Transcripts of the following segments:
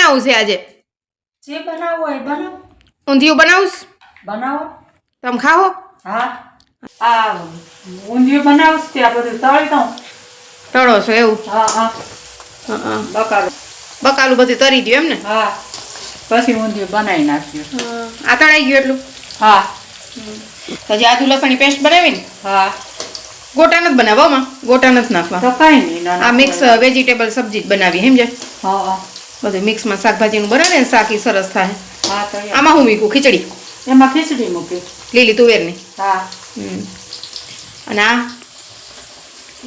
બનાવવું છે આજે? જે બનાવવું હોય બનાવો. ઊંધિયું બનાવું? બનાવો. તમે ખાઓ? હા. આ ઊંધિયું બનાવું ત્યાં બધું તળી દઉં. તળો છો એવું? હા હા. હા. બકાલું. બકાલું બધું તરી દઉં એમ ને? હા. પછી ઊંધિયું બનાવી નાખ્યું. આ તળાઈ ગયું એટલું? હા. પછી આદુ લસણની પેસ્ટ બનાવી ને? હા. ગોટા નથી બનાવવામાં? ગોટા નથી નાખવા? તો કાંઈ નહીં. આ મિક્સ વેજીટેબલ સબ્જી જ બનાવી સમજે? હા હા. બધું મિક્સમાં શાકભાજીનું બનાવે ને શાક ઈ સરસ થાય. હા તો આમાં હું મીકું? ખીચડી? એમાં ખીચડી મૂકી. લીલી તુવેરની? હા. અને આ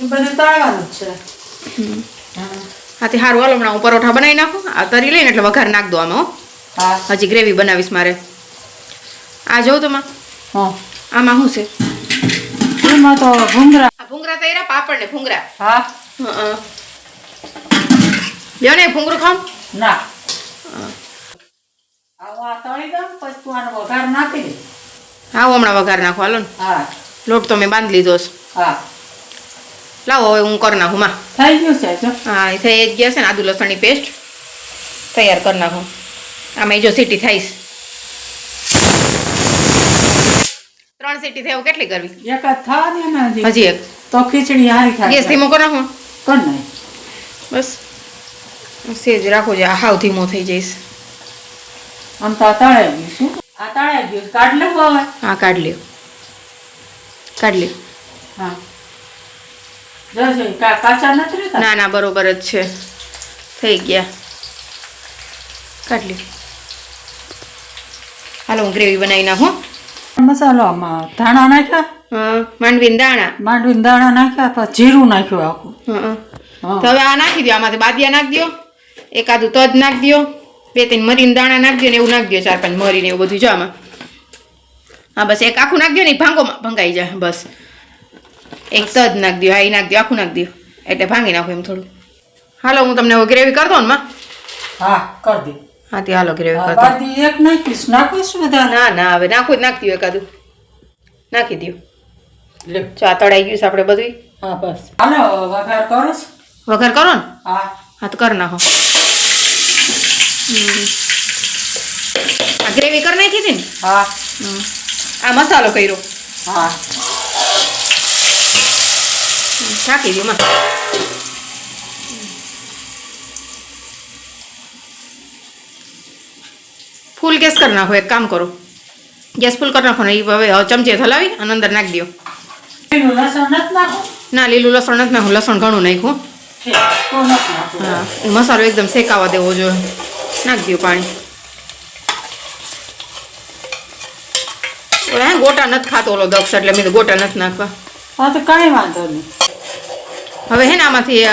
એ બધું તળવાનું જ છે. હાથી સારું હાલો હમણાં હું પરોઠા બનાવી નાખું. આ તરી લઈને એટલે વઘાર નાખ દો આમાં. હા. હજી ગ્રેવી બનાવીશ મારે. આ જોઉં તમે? હા. આમાં શું છે? એમાં તો ભૂંગળા. આ ભૂંગળા તૈયાર પાપડ ને ભૂંગળા. હા. લ્યો ને ભૂંગળું ખાવ? ના. આ તળી દઉં પછી તું આનો વઘાર નાખી દે. હા હું હમણાં વઘાર નાખું હાલો ને. હા. લોટ તો મેં બાંધી લીધો છે. હા. લાવો હવે હું કરી નાખું માં. થઈ ગયું છે જો. હા એ થઈ જ ગયા છે ને આદુ લસણની પેસ્ટ તૈયાર કરી નાખું. આમાં જો સીટી થઈશ 3 સીટી થાય કેટલી કરવી? એક જ થવાની ને હજી એક તો ખીચડી હારી થાય. ગેસ ધીમો કરો નાખો. કર નાખ. બસ સેજ રાખો જે હાવ ધીમો થઈ જઈશ. આમ તો તળાઈ ગયું શું? આ તળાઈ ગયું કાઢ લેવું હવે. હા કાઢ લ્યો. કાઢ લ્યો. હા. જશે કાચા નથી રહેતા? ના ના બરોબર જ છે. થઈ ગયા. કાઢ લ્યો. હાલો હું ગ્રેવી બનાવી નાખું. મસાલો આમાં ધાણા નાખ્યા. હા માંડવીના દાણા. માંડવીના દાણા નાખ્યા પછી જીરું નાખ્યું આખું. તો હવે આ નાખી દો. આમાંથી બાદિયા નાખી દો. એકાદું તજ નાખી દો. 2-3 મરીના દાણા નાખી દો ને એવું નાખી દો. 4-5 મરી ને એવું બધું જો આમાં. હા બસ એક આખું નાખી દો ને ભાંગોમાં ભંગાઈ જાય બસ. એક તજ નાખી દો. હા એ નાખી દો. આખું નાખી દો એટલે ભાંગી નાખો એમ થોડું. હાલો હું તમને ગ્રેવી કરી દઉં ને માં. હા કર દે. હા તે હાલો ગ્રેવી કરી દો. બાદી એક નાખીશ નાખીશ બધા. ના ના હવે નાખું જ નાખી દો એકાદું. નાખી દો. લે ચા તળાઈ ગયું છે આપણે બધું. હા બસ હાલો વઘાર કરો. વઘાર કરો ને? હા. હા તો કરી નાખો. આ ગ્રેવી કરી નાખી હતી ને? હા. આ મસાલો કર્યો. હા. નાખી દઉં માં. ફૂલ ગેસ કરી નાખો. એક કામ કરો ગેસ ફૂલ કરી નાખો ને એ હવે ચમચે હલાવી અને અંદર નાખી દો. લીલું લસણ નથી નાખો? ના લીલું લસણ નથી નાખું. લસણ ઘણું નાખ્યું. હા એ મસાલો એકદમ શેકાવા દેવો જોઈએ. નાખી દો પાણી. હે ગોટા નથી ખાતો ઓલો દક્ષ એટલે મેં તો ગોટા નથી નાખવા. હા તો કાંઈ વાંધો નહીં. હવે હે ને આમાંથી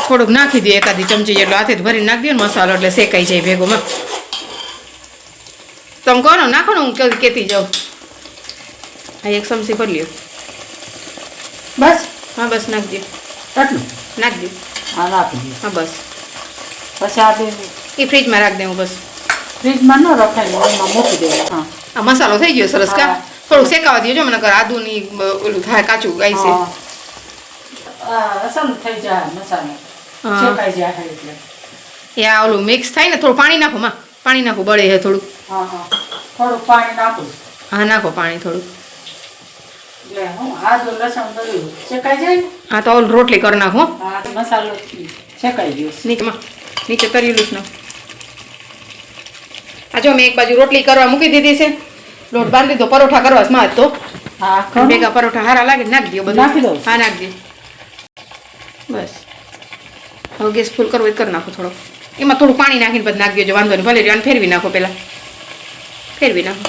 થોડુંક નાખી દો. એકાદી ચમચી જેટલો હાથે ભરીને નાખી દો ને મસાલો એટલે શેકાઈ જાય ભેગોમાં. તમે કહો ને નાખો ને હું કેતી જાઉં. હા એક ચમચી ભરી લ્યો. બસ હા બસ નાખી દો. એટલું નાખી દો. હા નાખી દે. હા બસ પછી આ બે એ ફ્રીજમાં રાખી દેવું બસ. ફ્રીજમાં ન રખાય એમાં મૂકી દેવું. હા આ મસાલો થઈ ગયો સરસ કા. થોડુંક શેકાવા દેજો મને આદુની ઓલું થાય કાચું ગાય છે. અસલ થઈ જાય મસાલો શેકાઈ જાય એટલે. એ આ ઓલું મિક્સ થાય ને થોડું પાણી નાખો માં. પાણી નાખો બળે છે થોડું. હા હા થોડું પાણી નાખું. હા નાખો પાણી થોડું. એટલે હું આદુ લસણ બધું શેકાઈ જાય ને. હા તો ઓલું રોટલી કરી નાખો. હા મસાલો શેકાઈ ગયો. નીચેમાં નીચે તરેલું જ નાખો. આ જો મેં એક બાજુ રોટલી કરવા મૂકી દીધી છે. લોટ બાંધી દીધો પરોઠા કરવા માં તો. હા ભેગા પરોઠા હારા લાગે નાખી દો બધું. નાખી દો. હા નાખી દો બસ. હવે ગેસ ફૂલ કરવો એ કરી નાખો થોડો. એમાં થોડું પાણી નાખીને પછી નાખી દેજો વાંધો નહીં. ભલે રહ્યો ફેરવી નાખો પહેલાં. ફેરવી નાખો.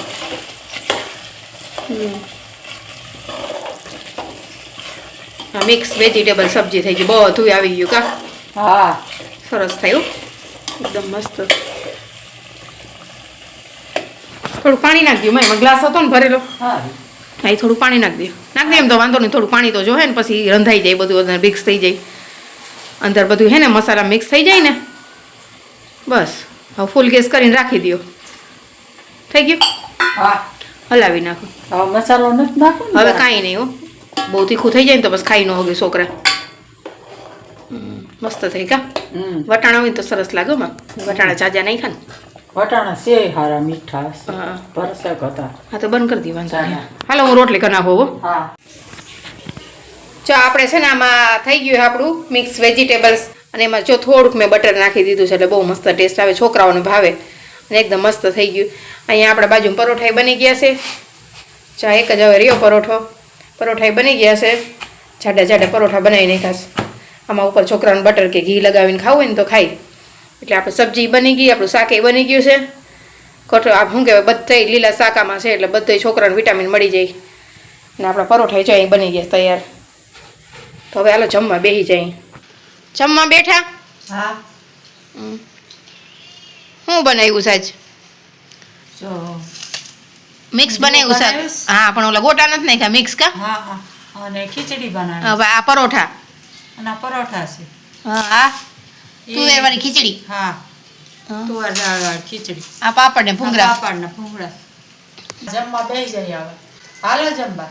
હા મિક્સ વેજીટેબલ સબ્જી થઈ ગઈ. બધું આવી ગયું કા. હા સરસ થયું એકદમ મસ્ત. થોડું પાણી નાખી દો. એમાં ગ્લાસ હતો ને ભરેલો. હા હા એ થોડું પાણી નાખી દો. નાખી દે એમ તો વાંધો નહીં. થોડું પાણી તો જોહે ને પછી રંધાઈ જાય બધું અંદર મિક્સ થઈ જાય. અંદર બધું હે ને મસાલા મિક્સ થઈ જાય ને બસ. હવે ફૂલ ગેસ કરીને રાખી દો. થઈ ગયું? હા હલાવી નાખો. હવે મસાલો નથી નાખો. હવે કાંઈ નહીં હો. બહુ તીખું થઈ જાય ને તો બસ ખાઈ ન હોગે છોકરા. મસ્ત થઈ કા હમ વટાણા હોય તો સરસ લાગે માં વટાણા જાજા નહીં ખાને વટાણા છે હારા મીઠા છે હા પરસેક હતા હા તો બંધ કરી દી વાંધો નહીં. ચાલો. હાલો હું રોટલી કરી નાખું હો. હા જો આપણે છે ને આમાં થઈ ગયું આપણું મિક્સ વેજીટેબલ્સ અને એમાં જો થોડુંક મેં બટર નાખી દીધું છે એટલે બહુ મસ્ત ટેસ્ટ આવે છોકરાઓને ભાવે અને એકદમ મસ્ત થઈ ગયું. અહીંયા આપણા બાજુમાં પરોઠા બની ગયા છે. ચા એક જ હવે રહ્યો પરોઠા બની ગયા છે. જાડા જાડા પરોઠા બનાવી નાખ્યા છે. આમાં ઉપર છોકરાને બટર કે ઘી લગાવીને ખાવું હોય ને તો ખાય. એટલે આપણે સબ્જી બની ગઈ, આપણું શાકે બની ગયું છે. આ શું કહેવાય બધે લીલા શાકામાં છે એટલે બધે છોકરાને વિટામિન મળી જાય. અને આપણા પરોઠા જો અહીં બની ગયા તૈયાર. તો હવે હાલો જમવા બેસી જાય. જમવા બેઠા હા શું બનાવ્યું સાજ? જો મિક્સ બનાવ્યું શાક. બનાવ્યું? હા પણ ઓલા ગોટા નથી નાખ્યા મિક્સ કા? હા હા અને ખીચડી બનાવી હવે આ પરોઠા. અને આ પરોઠા છે હા આ તુવેરવાળી ખીચડી. હા હા. તુવેર દાળ ખીચડી આ પાપડ ને ભૂંગળા. પાપડ ને ભૂંગળા જમવા બેસી જઈએ હવે હાલો જમવા